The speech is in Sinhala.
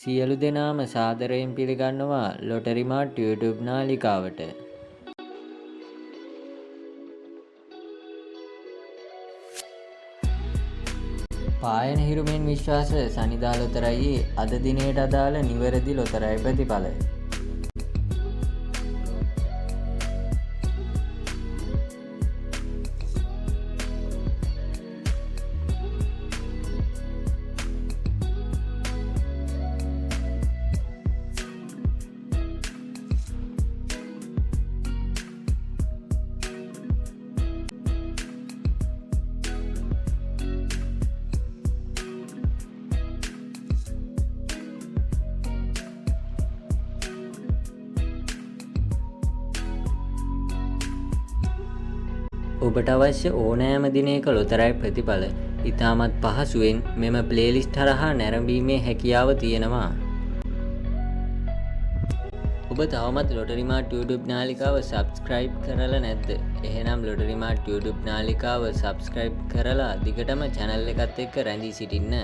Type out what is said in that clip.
සියලු දෙනාම සාදරයෙන් පිළිගන්නවා ලොටරි මාට් YouTube නාලිකාවට. පායන හිරුමෙන් විශ්වාස සනිදා ලොතරැයි අද දිනයට අදාළ නිවැරදි ලොතරැයි ප්‍රතිඵල. ඔබට අවශ්‍ය ඕනෑම දිනයක ලොතරැයි ප්‍රතිඵල ඉතාමත් පහසුවෙන් මෙම ප්ලේලිස්ට් හරහා නැරඹීමේ හැකියාව තියෙනවා. ඔබ තවමත් ලොටරි මාට් YouTube නාලිකාව සබ්ස්ක්‍රයිබ් කරලා නැද්ද? එහෙනම් ලොටරි මාට් YouTube නාලිකාව සබ්ස්ක්‍රයිබ් කරලා දිගටම channel එකත් එක්ක රැඳී සිටින්න.